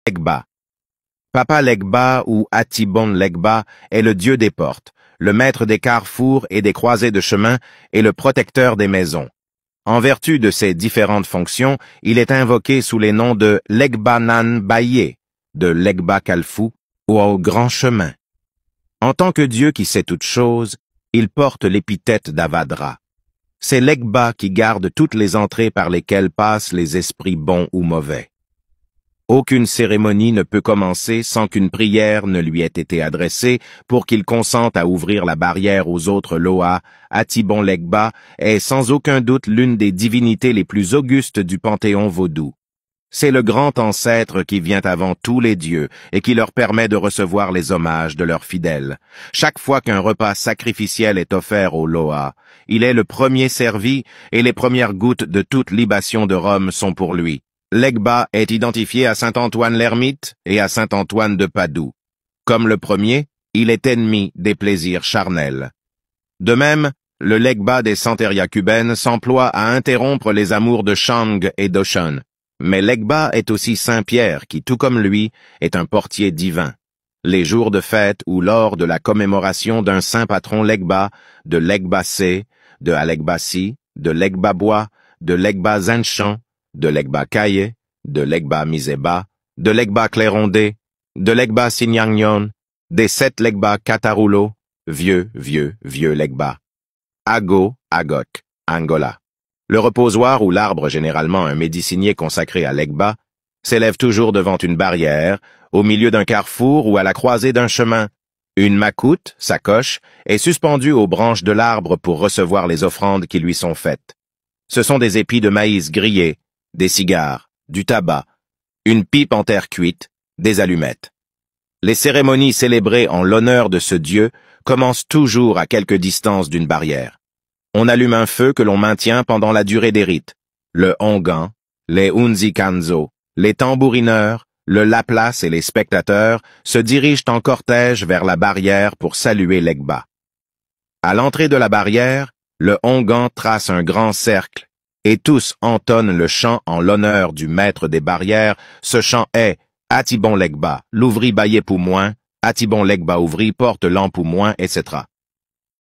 Legba. Papa Legba ou Atibon Legba est le dieu des portes, le maître des carrefours et des croisées de chemin et le protecteur des maisons. En vertu de ses différentes fonctions, il est invoqué sous les noms de Legba Nan Baye, de Legba Kalfou ou au grand chemin. En tant que dieu qui sait toutes choses, il porte l'épithète d'Avadra. C'est Legba qui garde toutes les entrées par lesquelles passent les esprits bons ou mauvais. Aucune cérémonie ne peut commencer sans qu'une prière ne lui ait été adressée pour qu'il consente à ouvrir la barrière aux autres Loa. Atibon Legba est sans aucun doute l'une des divinités les plus augustes du panthéon vaudou. C'est le grand ancêtre qui vient avant tous les dieux et qui leur permet de recevoir les hommages de leurs fidèles. Chaque fois qu'un repas sacrificiel est offert aux Loa, il est le premier servi et les premières gouttes de toute libation de Rome sont pour lui. Legba est identifié à saint Antoine l'Ermite et à saint Antoine de Padoue. Comme le premier, il est ennemi des plaisirs charnels. De même, le Legba des Santeria cubaines s'emploie à interrompre les amours de Shang et d'Oshun. Mais Legba est aussi saint Pierre qui, tout comme lui, est un portier divin. Les jours de fête ou lors de la commémoration d'un saint patron Legba, de Legba C, de Alegbassi, de Legba Bois, de Legba Zanchan, de Legba Kaye, de Legba Miseba, de Legba Clérondé, de Legba Signagnon, des 7 Legba Katarulo, vieux Legba. Ago, Agok, Angola. Le reposoir ou l'arbre, généralement un médecinier consacré à Legba, s'élève toujours devant une barrière, au milieu d'un carrefour ou à la croisée d'un chemin. Une macoute, sacoche, est suspendue aux branches de l'arbre pour recevoir les offrandes qui lui sont faites. Ce sont des épis de maïs grillés, des cigares, du tabac, une pipe en terre cuite, des allumettes. Les cérémonies célébrées en l'honneur de ce dieu commencent toujours à quelque distance d'une barrière. On allume un feu que l'on maintient pendant la durée des rites. Le ongan, les unzikanzo, les tambourineurs, le laplace et les spectateurs se dirigent en cortège vers la barrière pour saluer Legba. À l'entrée de la barrière, le ongan trace un grand cercle et tous entonnent le chant en l'honneur du maître des barrières. Ce chant est « Atibon Legba, l'ouvri baillé pour moins, Atibon Legba ouvri porte lampe pour moins, etc. »